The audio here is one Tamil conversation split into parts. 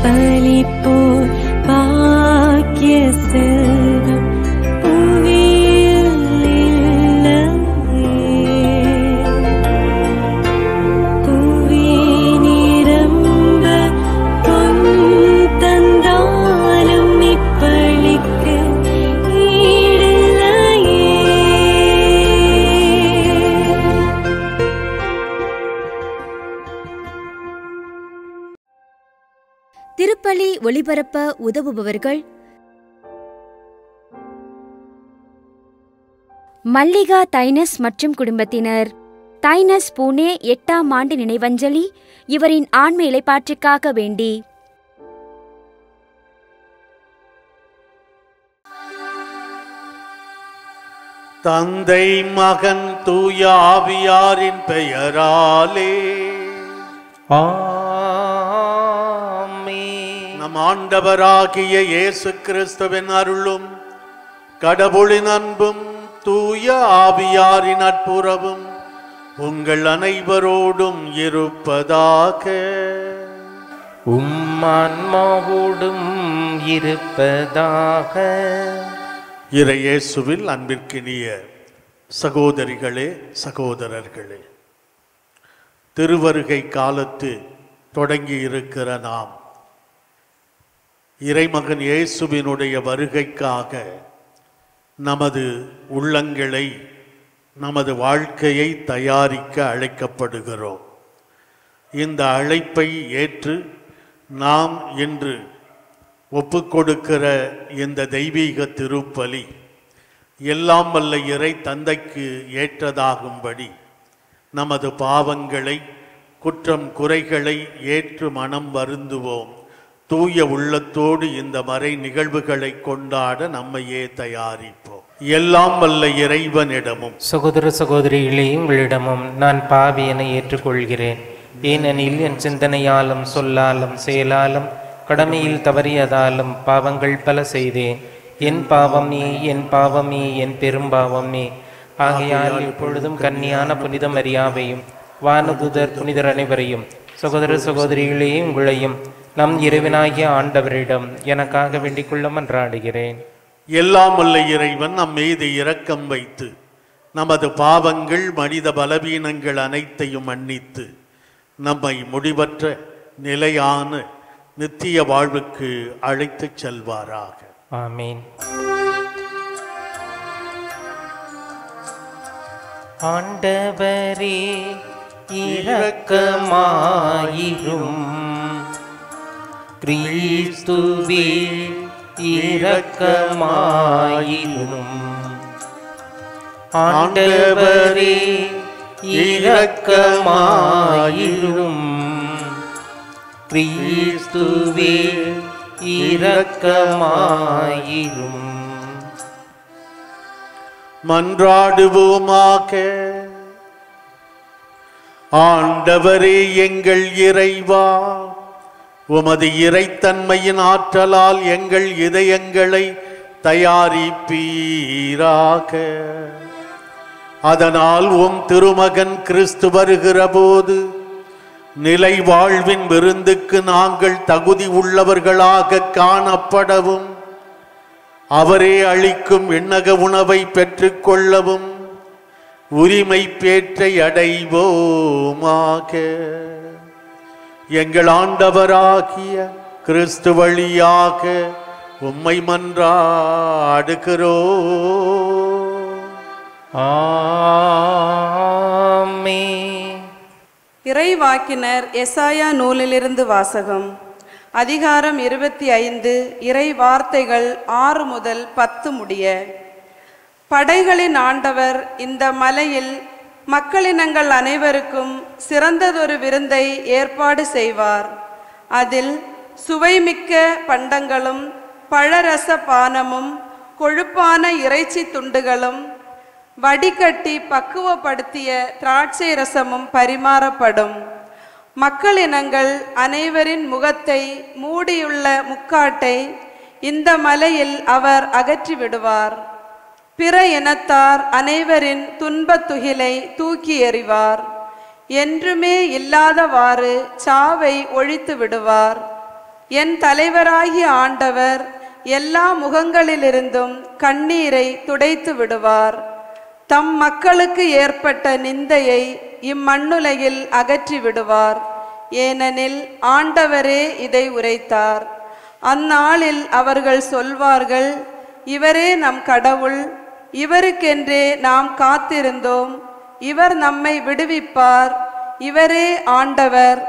பலிப்போர் பாக்கிய செல்வம் புவியில் இல்லையே. புவி நிரம்ப பொன் தந்தாலும் இப்பளிக்கு ஈடில்லையே. திருப்பலி ஒளிபரப்ப உதவுபவர்கள் மல்லிகா தைனஸ் மற்றும் குடும்பத்தினர். தைனஸ் புனே 8ஆம் ஆண்டு நினைவஞ்சலி இவரின் ஆன்ம இளைப்பாற்றிற்காக வேண்டி. தந்தை மகன் தூய ஆவியாரின் பெயராலே நம் ஆண்டவராகிய இயேசு கிறிஸ்துவின் அருளும் கடவுளின் அன்பும் தூய ஆவியாரின் நட்புறவும் உங்கள் அனைவரோடும் இருப்பதாக. ஆன்மாவோடும் இருப்பதாக. இறையேசுவில் அன்பிற்கினிய சகோதரிகளே சகோதரர்களே, திருவருகை காலத்து தொடங்கி இருக்கிற நாம் இறைமகன் இயேசுவினுடைய வருகைக்காக நமது உள்ளங்களை, நமது வாழ்க்கையை தயாரிக்க அழைக்கப்படுகிறோம். இந்த அழைப்பை ஏற்று நாம் இன்று ஒப்புக்கொடுக்கிற இந்த தெய்வீக திருப்பலி எல்லாம் வல்ல இறை தந்தைக்கு ஏற்றதாகும்படி நமது பாவங்களை, குற்றம் குறைகளை ஏற்று மனம் வருந்துவோம். தூய உள்ளத்தோடு இந்த மறை நிகழ்வுகளை கொண்டாட நம்மையே தயாரிப்போம். எல்லாம் வல்ல இறைவனிடமும் சகோதர சகோதரிகளே, உங்களிடமும் நான் பாவியனை ஏற்றுக்கொள்கிறேன். ஏனெனில் என் சிந்தனையாலும் சொல்லாலும் செயலாலும் கடமையில் தவறியதாலும் பாவங்கள் பல செய்தேன். என் பாவமே, என் பாவமே, என் பெரும்பாவமே. ஆகையால் இப்பொழுதும் கன்னியான புனித மரியாவையும் வானதுதர் புனிதர் அனைவரையும், சகோதர சகோதரிகளே உங்களையும் நம் இறைவனாகிய ஆண்டவரிடம் எனக்காக வேண்டிக் கொள்ள மன்றாடுகிறேன். எல்லாம் வல்ல இறைவன் நம் மீது இரக்கம் வைத்து நமது பாவங்கள், மனித பலவீனங்கள் அனைத்தையும் மன்னித்து நம்மை முடிவற்ற நிலையான நித்திய வாழ்வுக்கு அழைத்துச் செல்வாராக. ஆமீன். ஆண்டவரே இரக்கமாயிரும். கிறிஸ்துவே இரக்கமாயிரும். ஆண்டவரே இரக்கமாயிரும். கிறிஸ்துவே இரக்கமாயிரும். மன்றாடுவோமாக. ஆண்டவரே எங்கள் இறைவா, உமது இறைத்தன்மையின் ஆற்றலால் எங்கள் இதயங்களை தயாரிப்பீராக. அதனால் உம் திருமகன் கிறிஸ்து வருகிற போது நிலை வாழ்வின் விருந்துக்கு நாங்கள் தகுதி உள்ளவர்களாக காணப்படவும், அவரே அளிக்கும் விண்ணக உணவை பெற்றுக்கொள்ளவும் உரிமை பேற்றை அடைவோமாக. எங்கள் ஆண்டவராகிய கிறிஸ்து வழியாக உம்மை மன்றாடுகிறோம். ஆமென். இறைவாக்கினர் எசாயா நூலிலிருந்து வாசகம். அதிகாரம் 25, இறை வார்த்தைகள் 6 முதல் 10 முடிய. படைகளின் ஆண்டவர் இந்த மலையில் மக்களினங்கள் அனைவருக்கும் சிறந்ததொரு விருந்தை ஏற்பாடு செய்வார். அதில் சுவைமிக்க பண்டங்களும் பழரச பானமும் கொழுப்பான இறைச்சி துண்டுகளும் வடிகட்டி பக்குவப்படுத்திய திராட்சை ரசமும் பரிமாறப்படும். மக்களினங்கள் அனைவரின் முகத்தை மூடியுள்ள முக்காட்டை இந்த மலையில் அவர் அகற்றி விடுவார். பிற இனத்தார் அனைவரின் துன்பத் துகிலை தூக்கி எறிவார். என்றுமே இல்லாதவாறு சாவை ஒழித்து விடுவார். என் தலைவராகிய ஆண்டவர் எல்லா முகங்களிலிருந்தும் கண்ணீரை துடைத்து விடுவார். தம் மக்களுக்கு ஏற்பட்ட நிந்தையை இம்மண்ணுலகில் அகற்றி விடுவார். ஏனெனில் ஆண்டவரே இதை உரைத்தார். அந்நாளில் அவர்கள் சொல்வார்கள், இவரே நம் கடவுள், இவருக்கென்றே நாம் காத்திருந்தோம், இவர் நம்மை விடுவிப்பார், இவரே ஆண்டவர்,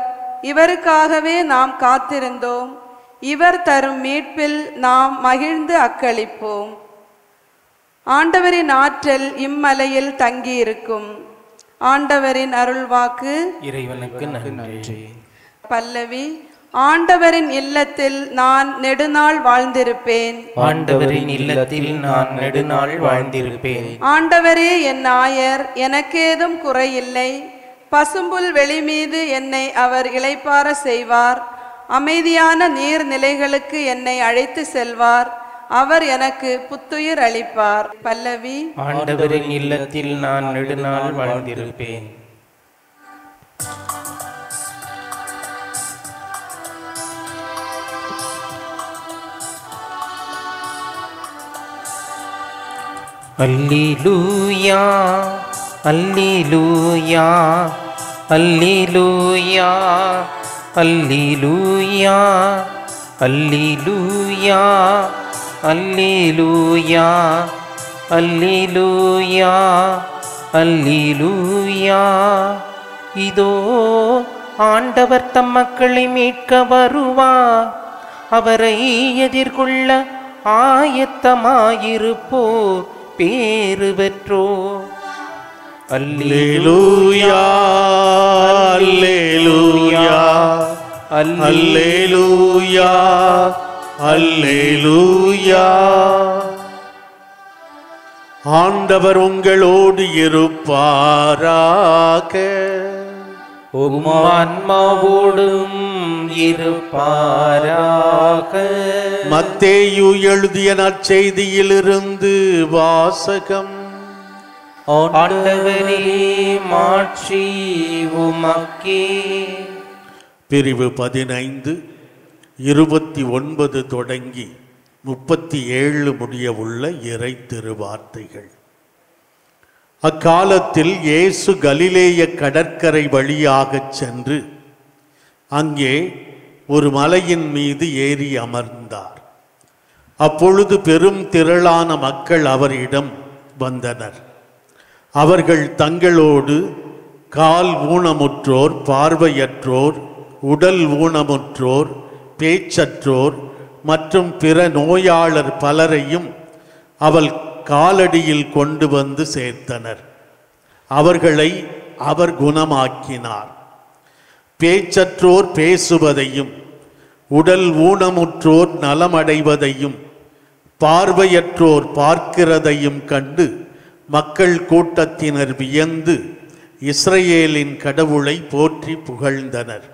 இவருக்காகவே நாம் காத்திருந்தோம், இவர் தரும் மீட்பில் நாம் மகிழ்ந்து அக்களிப்போம். ஆண்டவரின் ஆற்றல் இம்மலையில் தங்கியிருக்கும். ஆண்டவரின் அருள்வாக்கு. இறைவனுக்கு நன்றி. பல்லவி. ஆண்டவரின் இல்லத்தில் நான் நெடுநாள் வாழ்ந்திருப்பேன். ஆண்டவரின் இல்லத்தில் நான் நெடுநாள் வாழ்ந்திருப்பேன். ஆண்டவரே என் ஆயர், எனக்கேதும் குறையில்லை. பசும்புல் வெளி மீது என்னை அவர் இளைப்பார செய்வார். அமைதியான நீர்நிலைகளுக்கு என்னை அழைத்து செல்வார். அவர் எனக்கு புத்துயிர் அளிப்பார். பல்லவி. ஆண்டவரின் இல்லத்தில் நான் நெடுநாள் வாழ்ந்திருப்பேன். அல்லேலூயா அல்லேலூயா அல்லேலூயா அல்லேலூயா அல்லேலூயா அல்லேலூயா அல்லேலூயா அல்லேலூயா. இதோ ஆண்டவர் தம் மக்களை மீட்க வருவார். அவரை எதிர்கொள்ள ஆயத்தமாயிருப்போர் பேறு பெற்றோர். அல்லேலூயா அல்லேலூயா அல்லேலூயா அல்லேலூயா. ஆண்டவர் உங்களோடு இருப்பாராக. உம் ஆன்மாவோடும் இருப்பாராக. மத்தேயு எழுதிய நற்செய்தியிலிருந்து வாசகம். ஆண்டவரே மாட்சி உமக்கே. பிரிவு 15 29 தொடங்கி 37 முடிய உள்ள இறை திருவார்த்தைகள். அக்காலத்தில் இயேசு கலிலேய கடற்கரை வழியாகச் சென்று அங்கே ஒரு மலையின் மீது ஏறி அமர்ந்தார். அப்பொழுது பெரும் திரளான மக்கள் அவரிடம் வந்தனர். அவர்கள் தங்களோடு கால் ஊனமுற்றோர், பார்வையற்றோர், உடல் ஊனமுற்றோர், பேச்சற்றோர் மற்றும் பிற நோயாளர் பலரையும் அவள் காலடியில் கொண்டு வந்து சேர்த்தனர். அவர்களை அவர் குணமாக்கினார். பேச்சற்றோர் பேசுவதையும், உடல் ஊனமுற்றோர் நலமடைவதையும், பார்வையற்றோர் பார்க்கிறதையும் கண்டு மக்கள் கூட்டத்தினர் வியந்து இஸ்ரவேலின் கடவுளை போற்றி புகழ்ந்தனர்.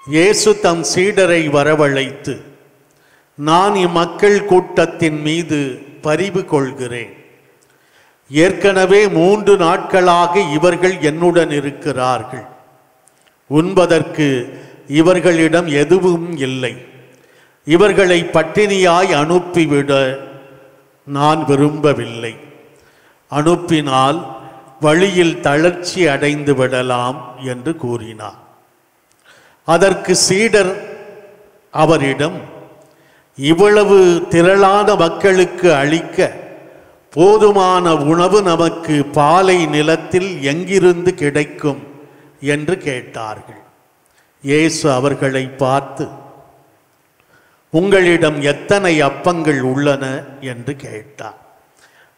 இயேசு தம் சீடரை வரவழைத்து, நான் இம்மக்கள் கூட்டத்தின் மீது பரிவு கொள்கிறேன். ஏற்கனவே 3 நாட்களாக இவர்கள் என்னுடன் இருக்கிறார்கள். உண்பதற்கு இவர்களிடம் எதுவும் இல்லை. இவர்களை பட்டினியாய் அனுப்பிவிட நான் விரும்பவில்லை. அனுப்பினால் வழியில் தளர்ச்சி அடைந்து விடலாம் என்று கூறினார். அதற்கு சீடர் அவரிடம், இவ்வளவு திரளான மக்களுக்கு அளிக்க போதுமான உணவு நமக்கு பாலை நிலத்தில் எங்கிருந்து கிடைக்கும் என்று கேட்டார்கள். இயேசு அவர்களை பார்த்து, உங்களிடம் எத்தனை அப்பங்கள் உள்ளன என்று கேட்டார்.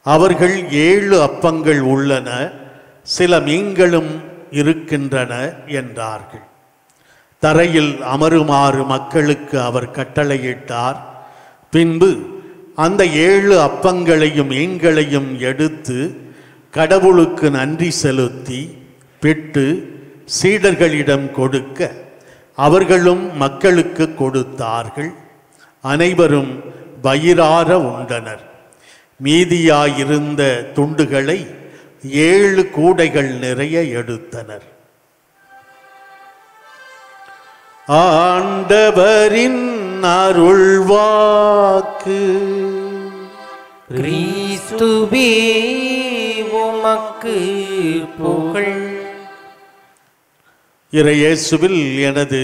அவர்கள் 7 அப்பங்கள் உள்ளன, சில மீன்களும் இருக்கின்றன என்றார்கள். தரையில் அமருமாறு மக்களுக்கு அவர் கட்டளையிட்டார். பின்பு அந்த 7 அப்பங்களையும் மீன்களையும் எடுத்து கடவுளுக்கு நன்றி செலுத்தி பிட்டு சீடர்களிடம் கொடுக்க அவர்களும் மக்களுக்கு கொடுத்தார்கள். அனைவரும் வயிறார உண்டனர். மீதியாயிருந்த துண்டுகளை 7 கூடைகள் நிறைய எடுத்தனர். ஆண்டவரின் அருள்வாக்கு. கிறிஸ்துவே உமக்கு புகழ். இறையேசுவில் எனது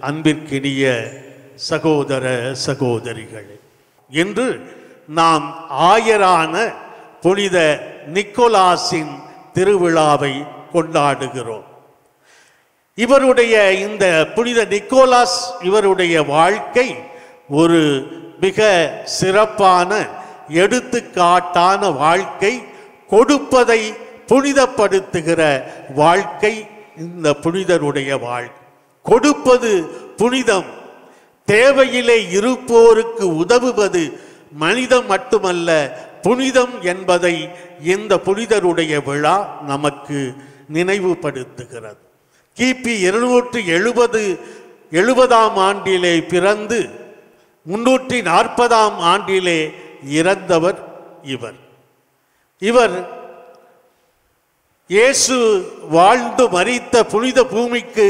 அன்பிற்கினிய சகோதர சகோதரிகளே, இன்று நாம் ஆயரான புனித நிக்கோலாஸின் திருவிழாவை கொண்டாடுகிறோம். இவருடைய இந்த புனித நிக்கோலாஸ் இவருடைய வாழ்க்கை ஒரு மிக சிறப்பான எடுத்துக்காட்டான வாழ்க்கை, கொடுப்பதை புனிதப்படுத்துகிற வாழ்க்கை. இந்த புனிதருடைய வாழ்க்கை கொடுப்பது புனிதம், தேவையிலே இருப்போருக்கு உதவுவது மனிதம் மட்டுமல்ல புனிதம் என்பதை இந்த புனிதருடைய விழா நமக்கு நினைவுபடுத்துகிறது. கிபி 270 ஆண்டிலே பிறந்து 340 ஆண்டிலே இறந்தவர் இவர். இவர் இயேசு வாழ்ந்து மரித்த புனித பூமிக்கு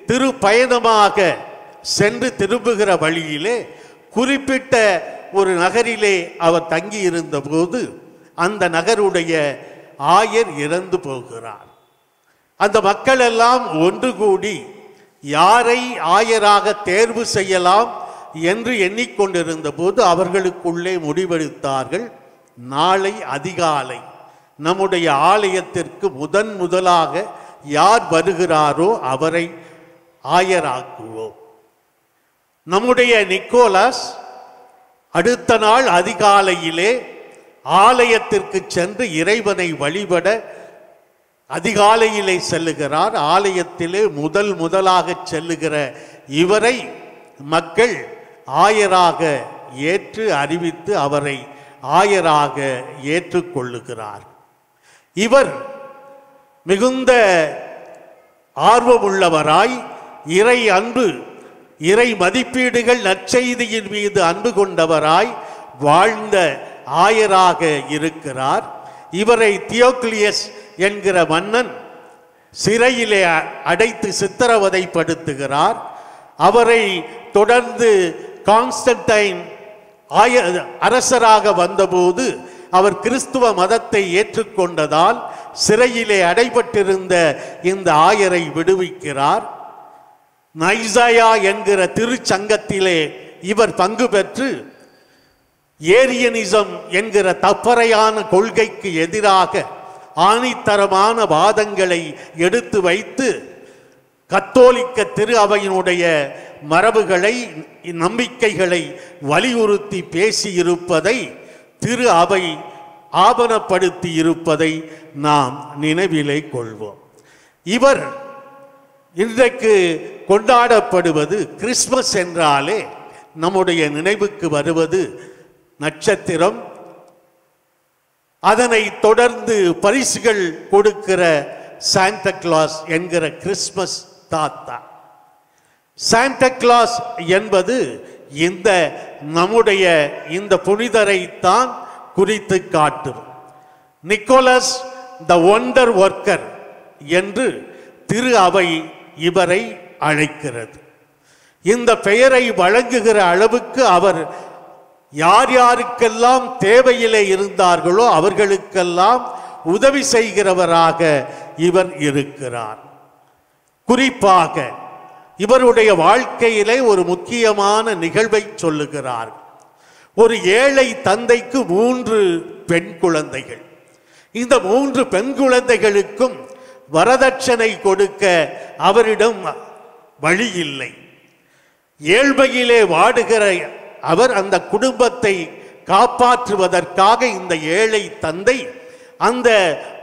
திருப்பயணமாக சென்று திரும்புகிற வழியிலே குறிப்பிட்ட ஒரு நகரிலே அவர் தங்கியிருந்த போது அந்த நகருடைய ஆயர் இறந்து போகிறார். அந்த மக்கள் எல்லாம் ஒன்று கூடி யாரை ஆயராக தேர்வு செய்யலாம் என்று எண்ணிக்கொண்டிருந்த போது அவர்களுக்குள்ளே முடிவெடுத்தார்கள், நாளை அதிகாலை நம்முடைய ஆலயத்திற்கு முதலாக யார் வருகிறாரோ அவரை ஆயராக்குவோம். நம்முடைய நிக்கோலாஸ் அடுத்த நாள் அதிகாலையிலே ஆலயத்திற்கு சென்று இறைவனை வழிபட அதிகாலையிலே செல்லுகிறார். ஆலயத்திலே முதலாக செல்லுகிற இவரை மக்கள் ஆயராக ஏற்று அறிவித்து அவரை ஆயராக ஏற்றுக்கொள்ளுகிறார். இவர் மிகுந்த ஆர்வமுள்ளவராய் இறை அன்பு, இறை மதிப்பீடுகள், நற்செய்தியின் மீது அன்பு கொண்டவராய் வாழ்ந்த ஆயராக இருக்கிறார். இவரை தியோக்லியஸ் என்கிற மன்னன் சிறையிலே அடைத்து சித்திரவதைப்படுத்துகிறார். அவரை தொடர்ந்து கான்ஸ்டன்டைன் அரசராக வந்தபோது அவர் கிறிஸ்துவ மதத்தை ஏற்றுக்கொண்டதால் சிறையிலே அடைபட்டிருந்த இந்த ஆயரை விடுவிக்கிறார். நைசாயா என்கிற திருச்சங்கத்திலே இவர் பங்கு பெற்று ஏரியனிசம் என்கிற தப்பறையான கொள்கைக்கு எதிராக ஆணித்தரமான வாதங்களை எடுத்து வைத்து கத்தோலிக்க திரு அவையினுடைய மரபுகளை, நம்பிக்கைகளை வலியுறுத்தி பேசியிருப்பதை திரு அவை ஆவணப்படுத்தி இருப்பதை நாம் நினைவிலே கொள்வோம். இவர் இன்றைக்கு கொண்டாடப்படுவது கிறிஸ்மஸ் என்றாலே நம்முடைய நினைவுக்கு வருவது நட்சத்திரம், அதனை தொடர்ந்து பரிசுகள் கொடுக்கிற சாண்டா கிளாஸ் என்கிற கிறிஸ்மஸ் தாத்தா. சாண்டா கிளாஸ் என்பது இந்த நம்முடைய இந்த புனிதரைத்தான் குறித்து காட்டும். நிக்கோலஸ் த ஒண்டர் ஒர்க்கர் என்று திரு அவை இவரை அழைக்கிறது. இந்த பெயரை வழங்குகிற அளவுக்கு அவர் யார் யாருக்கெல்லாம் தேவையிலே இருந்தார்களோ அவர்களுக்கெல்லாம் உதவி செய்கிறவராக இவர் இருக்கிறார். குறிப்பாக இவருடைய வாழ்க்கையிலே ஒரு முக்கியமான நிகழ்வை சொல்லுகிறார். ஒரு ஏழை தந்தைக்கு 3 பெண் குழந்தைகள். இந்த 3 பெண் குழந்தைகளுக்கும் வரதட்சணை கொடுக்க அவரிடம் வழி இல்லை. ஏழ்மையிலே வாடுகிற அவர் அந்த குடும்பத்தை காப்பாற்றுவதற்காக இந்த ஏழை தந்தை அந்த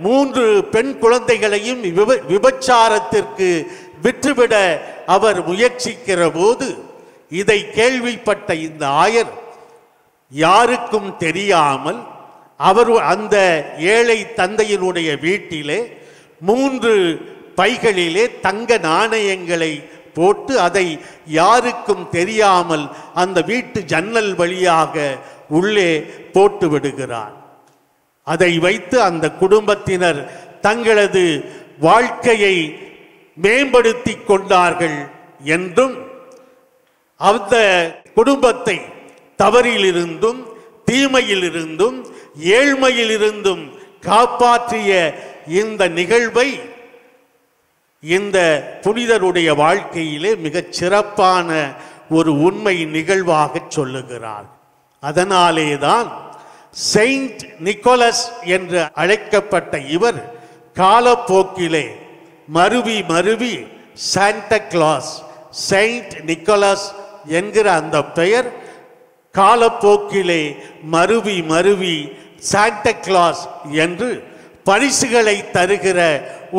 3 பெண் குழந்தைகளையும் விபச்சாரத்திற்கு விற்றுவிட அவர் முயற்சிக்கிற போது இதை கேள்விப்பட்ட இந்த ஆயர் யாருக்கும் தெரியாமல் அவர் அந்த ஏழை தந்தையினுடைய வீட்டிலே 3 பைகளிலே தங்க நாணயங்களை போட்டு அதை யாருக்கும் தெரியாமல் அந்த வீட்டு ஜன்னல் வழியாக உள்ளே போட்டு விடுகிறார். அதை வைத்து அந்த குடும்பத்தினர் தங்களது வாழ்க்கையை மேம்படுத்தி கொண்டார்கள் என்றும் அந்த குடும்பத்தை தவறிலிருந்தும் தீமையிலிருந்தும் ஏழ்மையிலிருந்தும் காப்பாற்றிய இந்த நிகழ்வை இந்த புனிதருடைய வாழ்க்கையிலே மிகச் சிறப்பான ஒரு உண்மை நிகழ்வாக சொல்லுகிறார். அதனாலேதான் செயின்ட் நிக்கோலஸ் என்று அழைக்கப்பட்ட இவர் காலப்போக்கிலே மருவி மருவி சாண்டா கிளாஸ், செயின்ட் நிக்கோலஸ் என்கிற அந்த பெயர் காலப்போக்கிலே மருவி மருவி சாண்டா கிளாஸ் என்று பரிசுகளை தருகிற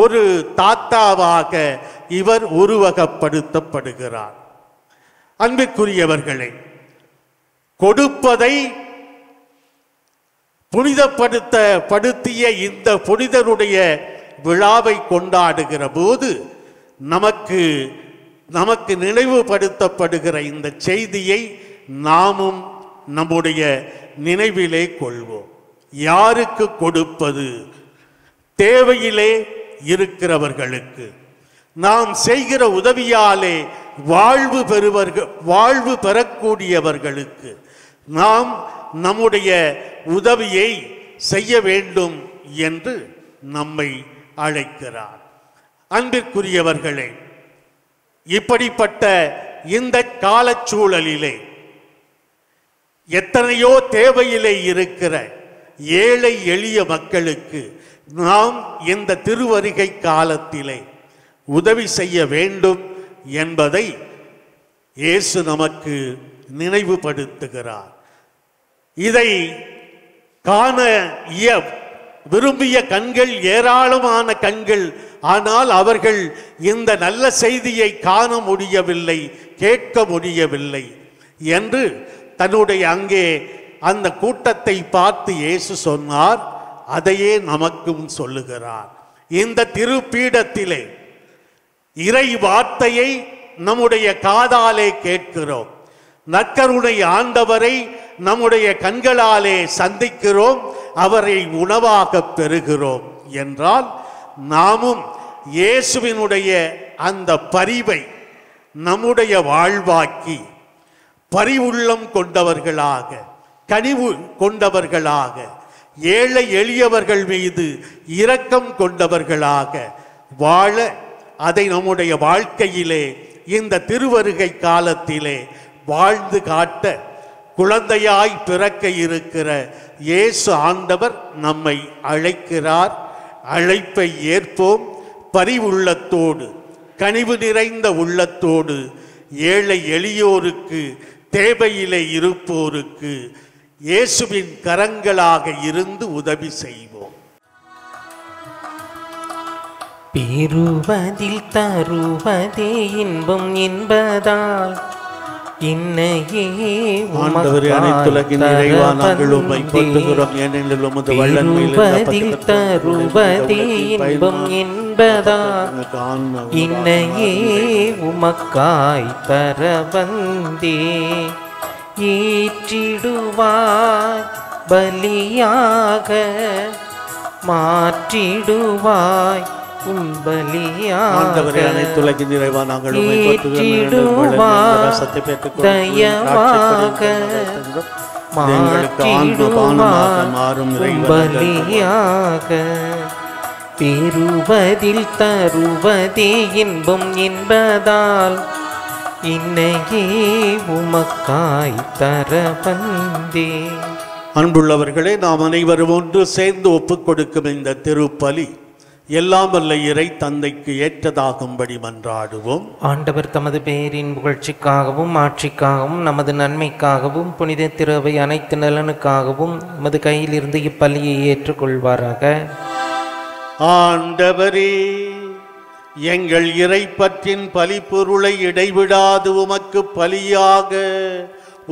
ஒரு தாத்தாவாக இவர் உருவகப்படுத்தப்படுகிறார். அன்பிற்குரியவர்களே, கொடுப்பதை புனிதப்படுத்திய இந்த புனிதருடைய விழாவை கொண்டாடுகிற போது நமக்கு நினைவுபடுத்தப்படுகிற இந்த செய்தியை நாமும் நம்முடைய நினைவிலே கொள்வோம். யாருக்கு கொடுப்பது? தேவையிலே இருக்கிறவர்களுக்கு. நாம் செய்கிற உதவியாலே வாழ்வு பெறக்கூடியவர்களுக்கு நாம் நம்முடைய உதவியை செய்ய வேண்டும் என்று நம்மை அழைக்கிறார். அன்பிற்குரியவர்களே, இப்படிப்பட்ட இந்த காலச்சூழலிலே எத்தனையோ தேவையிலே இருக்கிற ஏழை எளிய மக்களுக்கு நாம் இந்த திருவருகை காலத்திலே உதவி செய்ய வேண்டும் என்பதை இயேசு நமக்கு நினைவுபடுத்துகிறார். இதை காண விரும்பிய கண்கள் ஏராளமான கண்கள், ஆனால் அவர்கள் இந்த நல்ல செய்தியை காண முடியவில்லை, கேட்க முடியவில்லை என்று தன்னுடைய அங்கே அந்த கூட்டத்தை பார்த்து இயேசு சொன்னார். அதையே நமக்கும் சொல்லுகிறார். இந்த திருப்பீடத்திலே இறை வார்த்தையை நம்முடைய காதாலே கேட்கிறோம். நற்கருணை ஆண்டவரை நம்முடைய கண்களாலே சந்திக்கிறோம், அவரை உணவாக பெறுகிறோம் என்றால் நாமும் இயேசுவினுடைய அந்த பரிவை நம்முடைய வாழ்வாக்கி பரிவுள்ளம் கொண்டவர்களாக, கனிவு கொண்டவர்களாக, ஏழை எளியவர்கள் மீது இரக்கம் கொண்டவர்களாக வாழ அதை நம்முடைய வாழ்க்கையிலே இந்த திருவருகை காலத்திலே வாழ்ந்து காட்ட குழந்தையாய் பிறக்க இருக்கிற இயேசு ஆண்டவர் நம்மை அழைக்கிறார். அழைப்பை ஏற்போம். பரிவுள்ளத்தோடு, கனிவு நிறைந்த உள்ளத்தோடு ஏழை எளியோருக்கு, தேவையிலே இருப்போருக்கு இயேசுவின் கரங்களாக இருந்து உதவி செய்வோம். பெறுவதில் தருவதே இன்பம் என்பதால் இன்னையே ஆண்டவரே, அனைத்துலகின் இறைவா, நாங்கள் உம்மை போற்றுகிறோம். ஏனெனில் உமது பெறுவதில் தருவதே இன்பம் என்பதால் இன்னையே உமக்காய் தர வந்தே. ஏற்றிடுவாய் பலியாக, மாற்றிடுவாய் ஆண்டவரே, அனைத்துலகின் இறைவா, நாங்கள் உம்மை போற்றுகிறோம். ரசத்தை பெற்றுக் தயவாக மாறும் பலியாக. பெறுவதில் தருவதே இன்பம் என்பதால் இன்னையே உமக்காய் தர வந்தே. அன்புள்ளவர்களே, நாம் அனைவரும் ஒன்று சேர்ந்து ஒப்புக் கொடுக்கும் இந்த திருப்பலி எல்லாம் வல்ல இறை தந்தைக்கு ஏற்றதாகும்படி மன்றாடுவோம். ஆண்டவர் தமது பெயரின் புகழ்ச்சிக்காகவும் ஆட்சிக்காகவும் நமது நன்மைக்காகவும் புனித திருவை அனைத்து நலனுக்காகவும் நமது கையிலிருந்து இப்பலியை ஏற்றுக்கொள்வாராக. ஆண்டவரே, எங்கள் இறை பற்றின் பலிப்பொருளை இடைவிடாது உமக்கு பலியாக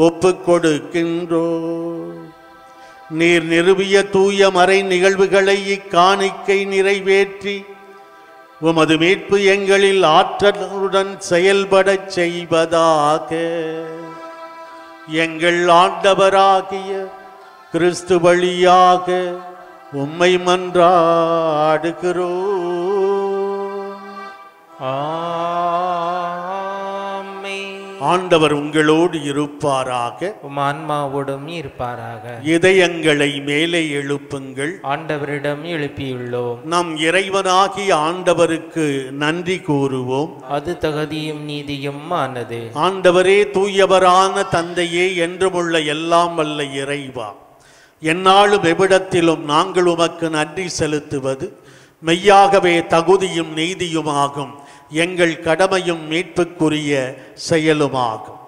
ஒப்புக் கொடுக்கின்றோம். நீர் நிறுவிய தூய மறை நிகழ்வுகளை இக்காணிக்கை நிறைவேற்றி உமது மீட்பு எங்களில் ஆற்றலுடன் செயல்படச் செய்வதாக. எங்கள் ஆண்டவராகிய கிறிஸ்து வழியாக உம்மை மன்றாடுகிறோம். ஆமென். ஆண்டவர் உங்களோடு இருப்பாராக. உம் ஆன்மாவோடும் இருப்பாராக. இதயங்களை மேலே எழுப்புங்கள். ஆண்டவரிடம் எழுப்பியுள்ளோம். நம் இறைவனாகிய ஆண்டவருக்கு நன்றி கூறுவோம். அது தகுதியும் நீதியும் ஆனது. ஆண்டவரே, தூயவரான தந்தையே, என்றுமுள்ள எல்லாம் வல்ல இறைவா, எந்நாளும் எவ்விடத்திலும் நாங்கள் உமக்கு நன்றி செலுத்துவது மெய்யாகவே தகுதியும் நீதியுமாகும். எங்கள் கடமையும் மீட்புக்குரிய செயலுமாகும்.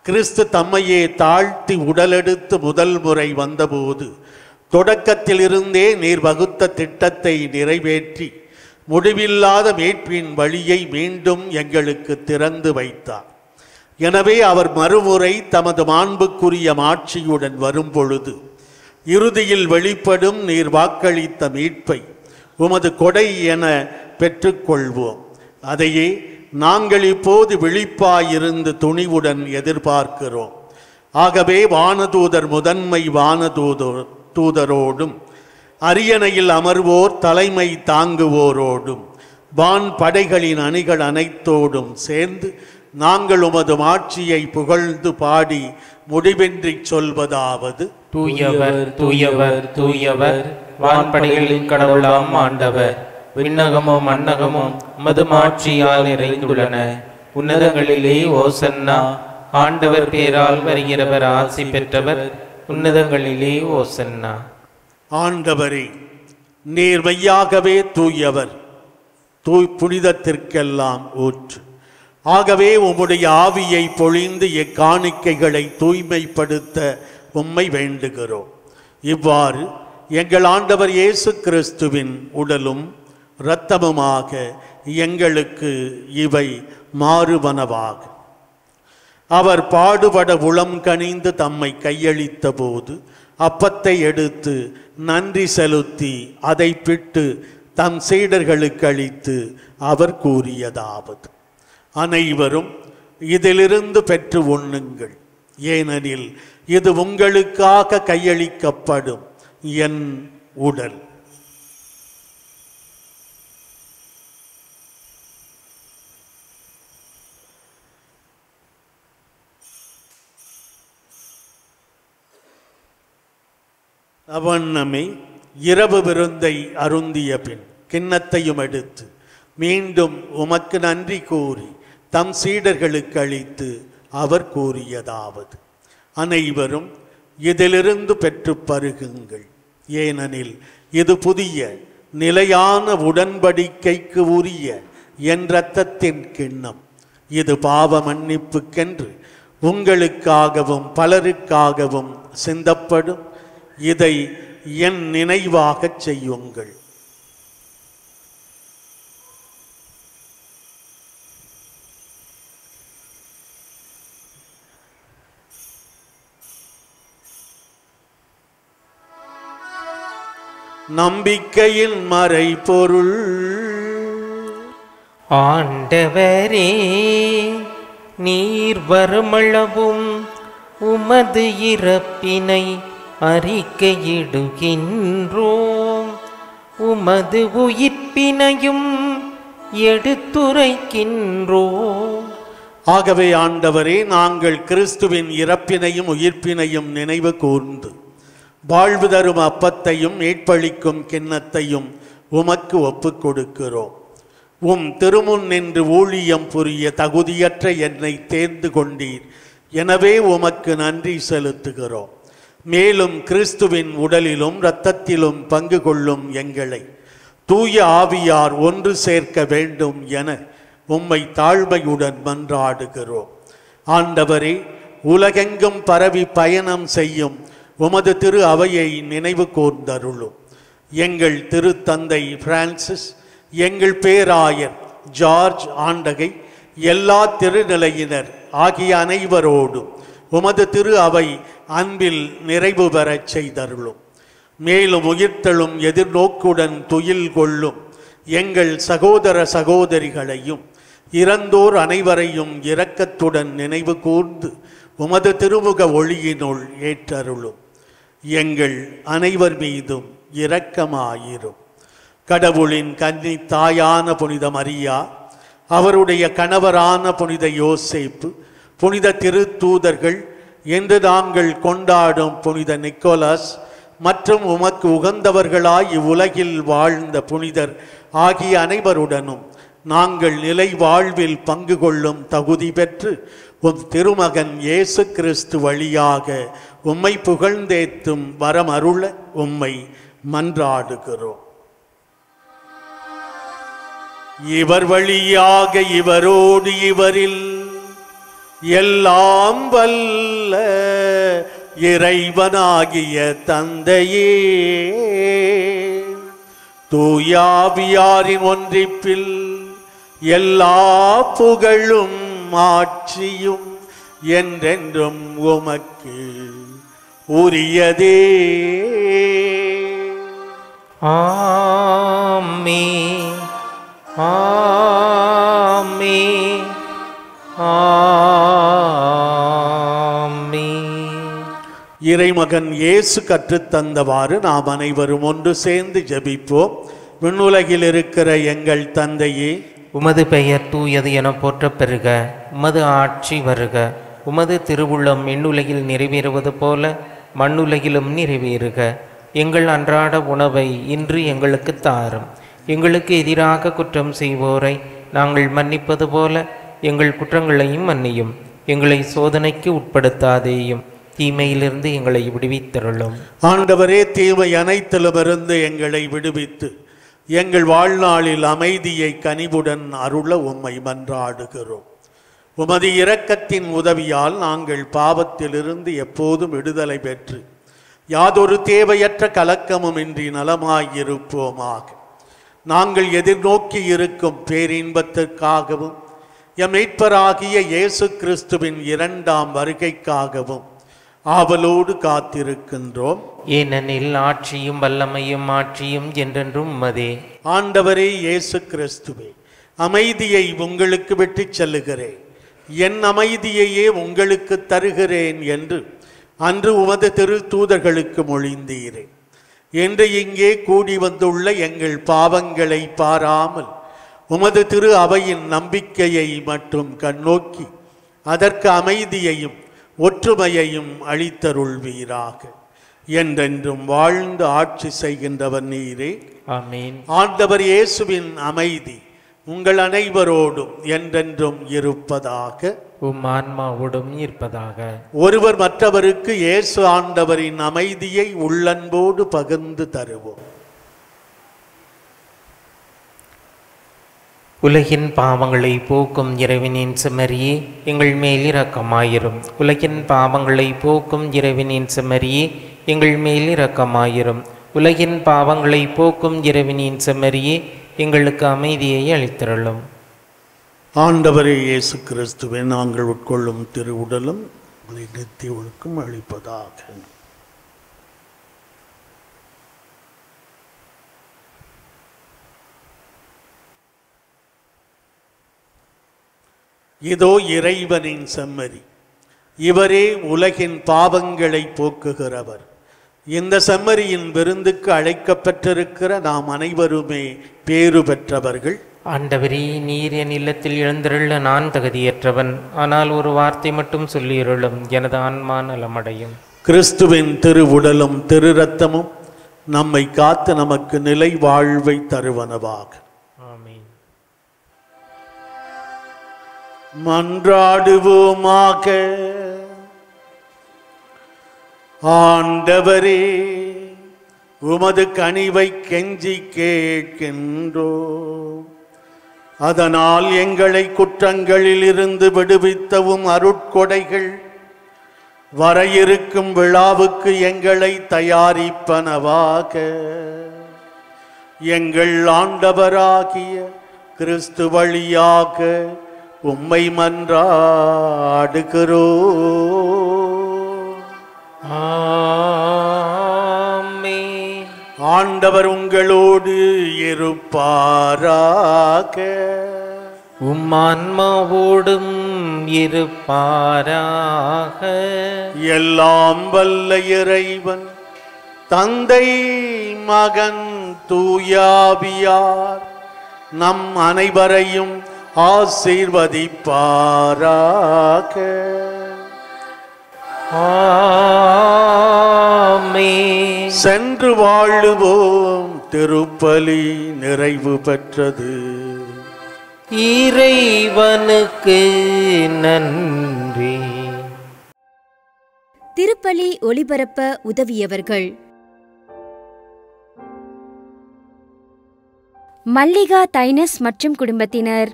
கிறிஸ்து தம்மையே தாழ்த்தி உடலெடுத்து முதல் முறை வந்தபோது தொடக்கத்திலிருந்தே நீர் வகுத்த திட்டத்தை நிறைவேற்றி முடிவில்லாத மீட்பின் வழியை மீண்டும் எங்களுக்கு திறந்து வைத்தார். எனவே அவர் மறுமுறை தமது மாண்புக்குரிய மாட்சியுடன் வரும்பொழுது இறுதியில் வெளிப்படும் நீர் வாக்களித்த மீட்பை உமது கொடை என பெற்றுக்கொள்வோம். அதையே நாங்கள் இப்போது விழிப்பாயிருந்து துணிவுடன் எதிர்பார்க்கிறோம். ஆகவே வானதூதர் முதன்மை வானதூதரோடும் அரியணையில் அமர்வோர் தலைமை தாங்குவோரோடும் வான் படைகளின் அணிகள் அனைத்தோடும் சேர்ந்து நாங்கள் உமது மாட்சியை புகழ்ந்து பாடி முடிவின்றி சொல்வதாவது: தூயவர் தூயவர் தூயவர், வான்படைகளின் கடவுளாம் ஆண்டவர். விண்ணகமும் மண்ணகமும் உமது மாட்சியால் நிறைந்துள்ளன. உன்னதங்களிலே ஓசன்னா. ஆண்டவர் பேரால் வருகிறவர் ஆசி பெற்றவர். உன்னதங்களிலே ஓசன்னா. ஆண்டவரே, நீர் மெய்யாகவே தூயவர், புனிதத்திற்கெல்லாம் ஊற்று. ஆகவே உம்முடைய ஆவியை பொழிந்து எக்காணிக்கைகளை தூய்மைப்படுத்த உம்மை வேண்டுகிறோம். இவ்வாறு எங்கள் ஆண்டவர் இயேசு கிறிஸ்துவின் உடலும் இரத்தமுமாக எங்களுக்கு இவை மாறுவனவாக. அவர் பாடுபட உளம் கனிந்து தம்மை கையளித்த போது அப்பத்தை எடுத்து நன்றி செலுத்தி அதை பிட்டு தம் சீடர்களுக்கு அளித்து அவர் கூறியதாவது: அனைவரும் இதிலிருந்து பெற்று உண்ணுங்கள், ஏனெனில் இது உங்களுக்காக கையளிக்கப்படும் என் உடல். அவண்ணமே இரவு விருந்தை அருந்திய பின் கிண்ணத்தையும் எடுத்து மீண்டும் உமக்கு நன்றி கூறி தம் சீடர்களுக்கு அளித்து அவர் கூறியதாவது: அனைவரும் இதிலிருந்து பெற்று பருகுங்கள், ஏனெனில் இது புதிய நிலையான உடன்படிக்கைக்கு உரிய என் இரத்தத்தின் கிண்ணம். இது பாவ மன்னிப்புக்கென்று உங்களுக்காகவும் பலருக்காகவும் சிந்தப்படும். இதை என் நினைவாகச் செய்யுங்கள். நம்பிக்கையின் மறைபொருள். ஆண்டவரே, நீர் வருமளவும் உமது இறப்பினை அறிக்கையிடுகின்றோம், உமது உயிர்ப்பினையும் எடுத்துரைக்கின்றோம். ஆகவே ஆண்டவரே, நாங்கள் கிறிஸ்துவின் இறப்பினையும் உயிர்ப்பினையும் நினைவு கூர்ந்து வாழ்வு தரும் அப்பத்தையும் மீட்பளிக்கும் கிண்ணத்தையும் உமக்கு ஒப்புக் கொடுக்கிறோம். உம் திருமுன் நின்று ஊழியம் புரிய தகுதியற்ற என்னை தேர்ந்து கொண்டீர். எனவே உமக்கு நன்றி செலுத்துகிறோம். மேலும் கிறிஸ்துவின் உடலிலும் இரத்தத்திலும் பங்கு கொள்ளும் எங்களை தூய ஆவியார் ஒன்று சேர்க்க வேண்டும் என உம்மை தாழ்மையுடன் மன்றாடுகிறோம். ஆண்டவரே, உலகெங்கும் பரவி பயணம் செய்யும் உமது திரு அவையை நினைவு கூர்ந்தருளும். எங்கள் திருத்தந்தை பிரான்சிஸ், எங்கள் பேராயர் ஜார்ஜ் ஆண்டகை, எல்லா திருநிலையினர் ஆகிய அனைவரோடும் உமது திரு அவை அன்பில் நிறைவு பெறச் செய்தருளும். மேலும் உயிர்த்தெழும் எதிர்நோக்குடன் துயில் கொள்ளும் எங்கள் சகோதர சகோதரிகளையும் இறந்தோர் அனைவரையும் இரக்கத்துடன் நினைவு கூர்ந்து உமது திருமுக ஒளியினுள் ஏற்றருளும். எங்கள் அனைவர் மீதும் இரக்கமாயிரும். கடவுளின் கன்னி தாயான புனித மரியா, அவருடைய கணவரான புனித யோசேப்பு, புனித திருத்தூதர்கள் என்று நாங்கள் கொண்டாடும் புனித நிக்கோலஸ் மற்றும் உமக்கு உகந்தவர்களாய் இவ்வுலகில் வாழ்ந்த புனிதர் ஆகிய அனைவருடனும் நாங்கள் நிலை வாழ்வில் பங்கு கொள்ளும் தகுதி பெற்று உம் திருமகன் இயேசு கிறிஸ்து வழியாக உம்மை புகழ்ந்தேத்தும் வரம் அருள உம்மை மன்றாடுகிறோம். இவர் வழியாக இவரோடு இவரில் எல்லாம் வல்ல இறைவனாகிய தந்தையே, தூயாவியாரின் ஒன்றிப்பில் எல்லா புகழும் ஆட்சியும் என்றென்றும் உமக்கு உரியதே. ஆமென், ஆமென், ஆமென். இறைமகன் இயேசு கற்றுத்தந்தவாறு நாம் அனைவரும் ஒன்று சேர்ந்து ஜெபிப்போம். விண்ணுலகில் இருக்கிற எங்கள் தந்தையே, உமது பெயர் தூயது என போற்றப் பெறுக. உமது ஆட்சி வருக. உமது திருவுள்ளம் விண்ணுலகில் நிறைவேறுவது போல மண்ணுலகிலும் நிறைவேறுக. எங்கள் அன்றாட உணவை இன்று எங்களுக்கு தாரும். எங்களுக்கு எதிராக குற்றம் செய்வோரை நாங்கள் மன்னிப்பது போல எங்கள் குற்றங்களையும் மன்னியும். எங்களை சோதனைக்கு உட்படுத்தாதேயும், தீமையிலிருந்து எங்களை விடுவித்தருளும். ஆண்டவரே, தீமை அனைத்திலுமிருந்து எங்களை விடுவித்து எங்கள் வாழ்நாளில் அமைதியை கனிவுடன் அருள உம்மை மன்றாடுகிறோம். உமது இரக்கத்தின் உதவியால் நாங்கள் பாவத்திலிருந்து எப்போதும் விடுதலை பெற்று யாதொரு தேவையற்ற கலக்கமும் இன்றி நலமாயிருப்போமாக. நாங்கள் எதிர்நோக்கி இருக்கும் பேரின்பத்திற்காகவும் எம் மீட்பராகிய இயேசு கிறிஸ்துவின் இரண்டாம் வருகைக்காகவும் ஆவலோடு காத்திருக்கின்றோம். ஏனெனில் ஆட்சியும் வல்லமையும் ஆட்சியும் என்றென்றும் உமதே. ஆண்டவரே இயேசு கிறிஸ்துவே, அமைதியை உங்களுக்கு விட்டுச் செல்லுகிறேன், என் அமைதியையே உங்களுக்கு தருகிறேன் என்று அன்று உமது திருத்தூதர்களுக்கு மொழிந்தீரே. என்று இங்கே கூடி வந்துள்ள எங்கள் பாவங்களை பாராமல் உமது திரு அவையின் நம்பிக்கையை மட்டும் கண்ணோக்கி அதற்கு அமைதியையும் ஒற்றுமையையும் அளித்தருள்வீராக. என்றென்றும் வாழ்ந்து ஆட்சி செய்கின்றவர் நீரே. ஆமென். ஆண்டவர் இயேசுவின் அமைதி உங்கள் அனைவரோடும் என்றென்றும் இருப்பதாக. உம் ஆன்மாவோடும் இருப்பதாக. ஒருவர் மற்றவருக்கு இயேசு ஆண்டவரின் அமைதியை உள்ளன்போடு பகிர்ந்து தருவோம். உலகின் பாவங்களை போக்கும் இறைவனின் செம்மறியே, எங்கள் மேல் இரக்கமாயிரும். உலகின் பாவங்களை போக்கும் இறைவனின் செம்மறியே, எங்கள் மேல் இரக்கமாயிரும். உலகின் பாவங்களை போக்கும் இறைவனின் செம்மறியே, எங்களுக்கு அமைதியை அளித்தருளும். ஆண்டவரே இயேசு கிறிஸ்துவை நாங்கள் உட்கொள்ளும் திருவுடலும் நித்திய ஒழுக்கம் அளிப்பதாக. இதோ இறைவனின் செம்மறி, இவரே உலகின் பாவங்களை போக்குகிறவர். இந்த செம்மறியின் விருந்துக்கு அழைக்கப்பட்டிருக்கிற நாம் அனைவருமே பேறு பெற்றவர்கள். ஆண்டவரே, நீர் என் இல்லத்தில் எழுந்தருள நான் தகுதியற்றவன். ஆனால் ஒரு வார்த்தை மட்டும் சொல்லியருளும், எனது ஆன்மா நலமடையும். கிறிஸ்துவின் திருவுடலும் திரு இரத்தமும் நம்மை காத்து நமக்கு நிலை வாழ்வை தருவனவாக. ஆமென். மன்றாடுவோமாக. ஆண்டவரே, உமது கனிவை கெஞ்சி கேட்கின்றோம். அதனால் எங்களை குற்றங்களில் இருந்து விடுவித்தவும் அருட்கொடைகள் வர இருக்கும் விழாவுக்கு எங்களை தயாரிப்பனவாக. எங்கள் ஆண்டவராகிய கிறிஸ்து வழியாக உம்மை மன்றாடுகிறோம். ஆமென். ஆண்டவர் உங்களோடு இருப்பாராக. உம் ஆன்மாவோடும் இருப்பாராக. எல்லாம் வல்ல இறைவன் தந்தை, மகன், தூயாவியார் நம் அனைவரையும் ஆசீர்வதிப்பாராக. ஆமென். சென்று வாழுவோம். திருப்பலி நிறைவு பெற்றது. இறைவனுக்கு நன்றி. திருப்பலி ஒளிபரப்ப உதவியவர்கள்: மல்லிகா தைனஸ் மற்றும் குடும்பத்தினர்.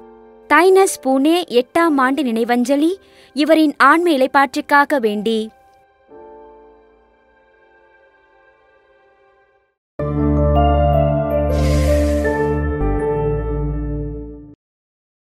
தைனஸ் பூனே 8ஆம் ஆண்டு நினைவஞ்சலி இவரின் ஆன்ம இளைப்பாற்றிற்காக வேண்டி